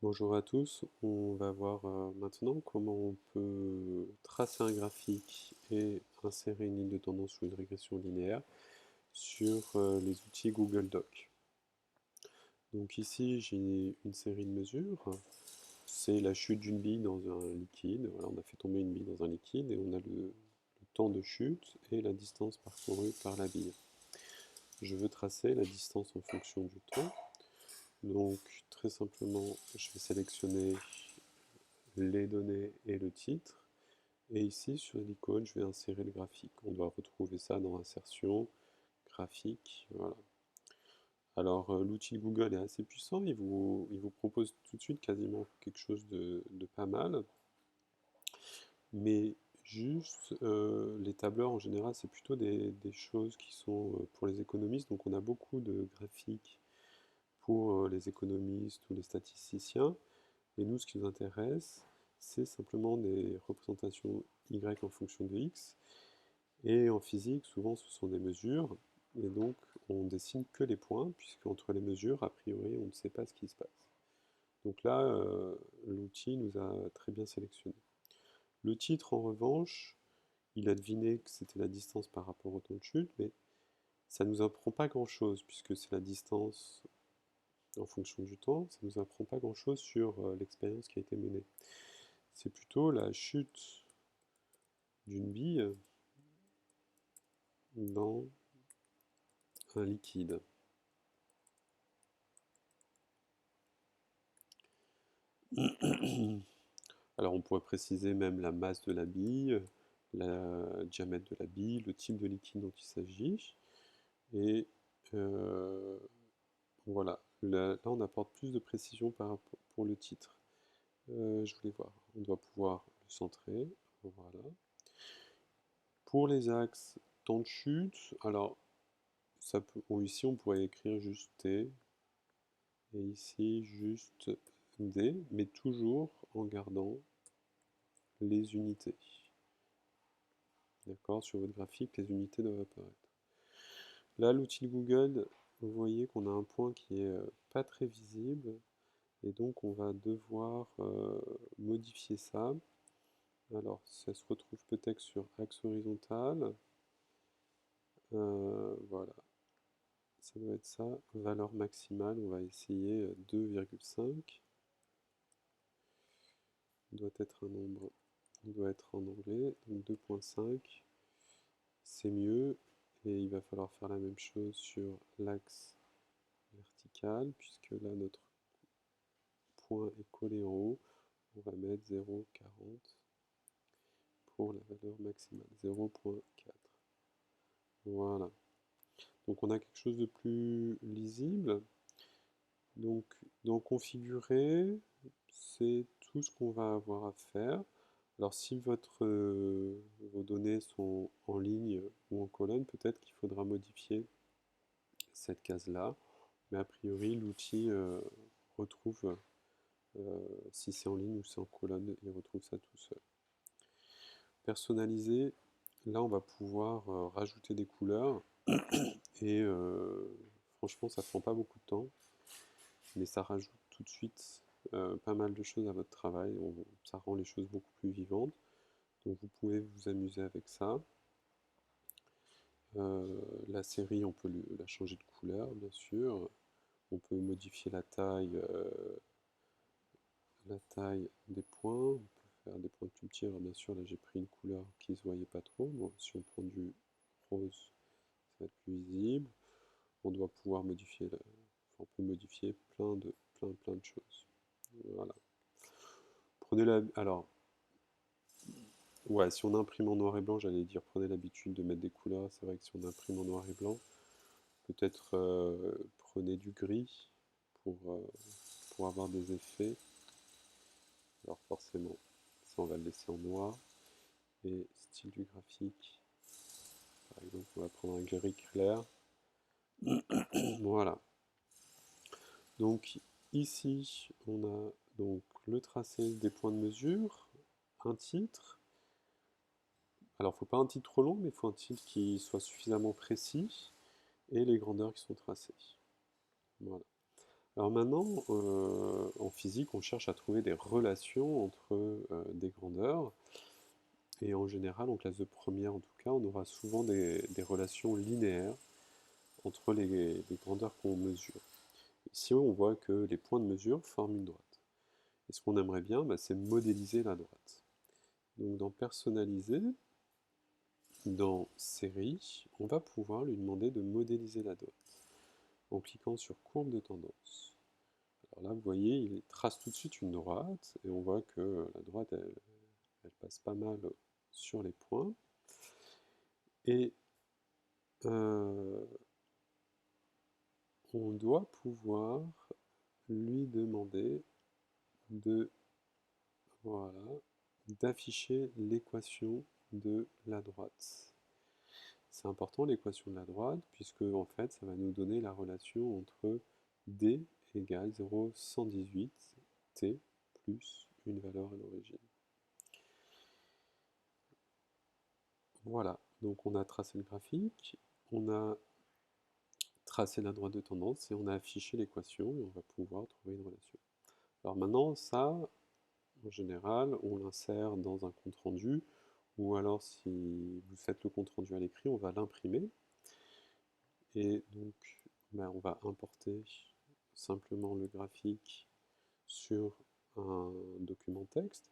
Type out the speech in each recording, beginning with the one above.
Bonjour à tous, on va voir maintenant comment on peut tracer un graphique et insérer une ligne de tendance ou une régression linéaire sur les outils Google Docs. Donc ici j'ai une série de mesures, c'est la chute d'une bille dans un liquide. Voilà, on a fait tomber une bille dans un liquide et on a le temps de chute et la distance parcourue par la bille. Je veux tracer la distance en fonction du temps, donc très simplement je vais sélectionner les données et le titre. Et ici, sur l'icône, je vais insérer le graphique. On doit retrouver ça dans Insertion, Graphique, voilà. Alors, l'outil Google est assez puissant, il vous propose tout de suite quasiment quelque chose de pas mal, mais juste, les tableurs en général, c'est plutôt des choses qui sont pour les économistes, donc on a beaucoup de graphiques pour les économistes ou les statisticiens, et nous, ce qui nous intéresse, c'est simplement des représentations y en fonction de x. Et en physique, souvent, ce sont des mesures, et donc on dessine que les points, puisque entre les mesures, a priori, on ne sait pas ce qui se passe. Donc là, l'outil nous a très bien sélectionné. Le titre, en revanche, il a deviné que c'était la distance par rapport au temps de chute, mais ça ne nous apprend pas grand-chose, puisque c'est la distance en fonction du temps, ça ne nous apprend pas grand-chose sur l'expérience qui a été menée. C'est plutôt la chute d'une bille dans un liquide. Alors on pourrait préciser même la masse de la bille, le diamètre de la bille, le type de liquide dont il s'agit. Et euh, voilà, là on apporte plus de précision pour le titre. Je voulais voir, on doit pouvoir le centrer. Voilà. Pour les axes temps de chute, alors ici on pourrait écrire juste T et ici juste D, mais toujours en gardant les unités. D'accord, sur votre graphique, les unités doivent apparaître. Là, l'outil Google, vous voyez qu'on a un point qui est pas très visible, et donc on va devoir modifier ça. Alors, ça se retrouve peut-être sur axe horizontal. Voilà, ça doit être ça. Valeur maximale, on va essayer 2,5. Doit être un nombre, il doit être en anglais, donc 2,5. C'est mieux, et il va falloir faire la même chose sur l'axe vertical, puisque là notre point est collé en haut, on va mettre 0,40 pour la valeur maximale, 0,4. Voilà. Donc on a quelque chose de plus lisible. Donc dans configurer, c'est tout ce qu'on va avoir à faire. Alors si vos données sont en ligne ou en colonne, peut-être qu'il faudra modifier cette case-là. Mais a priori, l'outil retrouve, si c'est en ligne ou c'est en colonne, il retrouve ça tout seul. Personnaliser, là on va pouvoir rajouter des couleurs et franchement ça prend pas beaucoup de temps, mais ça rajoute tout de suite pas mal de choses à votre travail, ça rend les choses beaucoup plus vivantes, donc vous pouvez vous amuser avec ça. La série, on peut la changer de couleur bien sûr, on peut modifier la taille des points, on peut faire des points plus petits. Alors bien sûr, là j'ai pris une couleur qui ne se voyait pas trop. Bon, si on prend du rose, ça va être plus visible. On doit pouvoir modifier, on peut modifier plein de choses. Voilà. Alors, ouais, si on imprime en noir et blanc, j'allais dire prenez l'habitude de mettre des couleurs. C'est vrai que si on imprime en noir et blanc, peut-être prenez du gris pour avoir des effets. Alors forcément, ça on va le laisser en noir. Et style du graphique, par exemple, on va prendre un gris clair. Voilà. Donc ici, on a donc le tracé des points de mesure, un titre. Alors, il ne faut pas un titre trop long, mais il faut un titre qui soit suffisamment précis et les grandeurs qui sont tracées. Voilà. Alors maintenant, en physique, on cherche à trouver des relations entre des grandeurs. Et en général, en classe de première en tout cas, on aura souvent des relations linéaires entre les grandeurs qu'on mesure. Ici, on voit que les points de mesure forment une droite. Et ce qu'on aimerait bien, bah, c'est modéliser la droite. Donc dans personnaliser, dans série, on va pouvoir lui demander de modéliser la droite en cliquant sur courbe de tendance. Alors là, vous voyez, il trace tout de suite une droite et on voit que la droite, elle passe pas mal sur les points. Et on doit pouvoir lui demander de, voilà, d'afficher l'équation de la droite. C'est important l'équation de la droite puisque en fait ça va nous donner la relation entre d égale 0,118 t plus une valeur à l'origine. Voilà, donc on a tracé le graphique, on a tracé la droite de tendance et on a affiché l'équation et on va pouvoir trouver une relation. Alors maintenant ça, en général, on l'insère dans un compte-rendu ou alors si vous faites le compte-rendu à l'écrit, on va l'imprimer. Et donc, ben, on va importer simplement le graphique sur un document texte.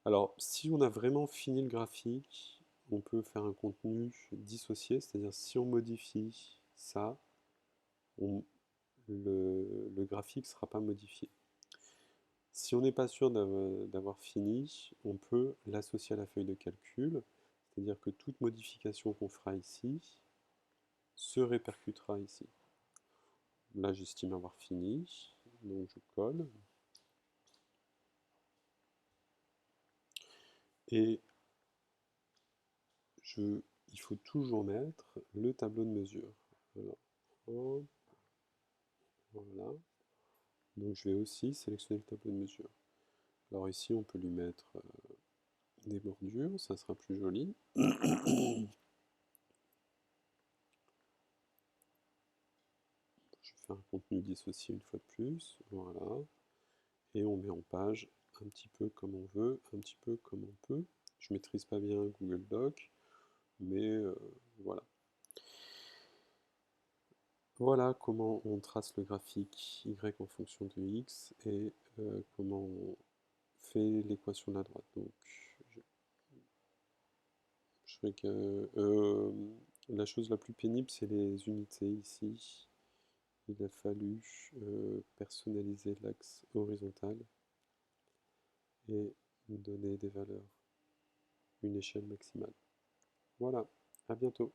Alors, si on a vraiment fini le graphique, on peut faire un contenu dissocié, c'est-à-dire si on modifie ça, le graphique ne sera pas modifié. Si on n'est pas sûr d'avoir fini, on peut l'associer à la feuille de calcul, c'est-à-dire que toute modification qu'on fera ici se répercutera ici. Là, j'estime avoir fini, donc je colle. Et il faut toujours mettre le tableau de mesure. Alors, hop, voilà. Donc je vais aussi sélectionner le tableau de mesure. Alors ici, on peut lui mettre des bordures, ça sera plus joli. Je vais faire un contenu dissocié une fois de plus. Voilà. Et on met en page un petit peu comme on veut, un petit peu comme on peut. Je ne maîtrise pas bien Google Doc, mais voilà. Voilà comment on trace le graphique y en fonction de x et comment on fait l'équation de la droite. Donc, la chose la plus pénible, c'est les unités ici. Il a fallu personnaliser l'axe horizontal et donner des valeurs, une échelle maximale. Voilà, à bientôt.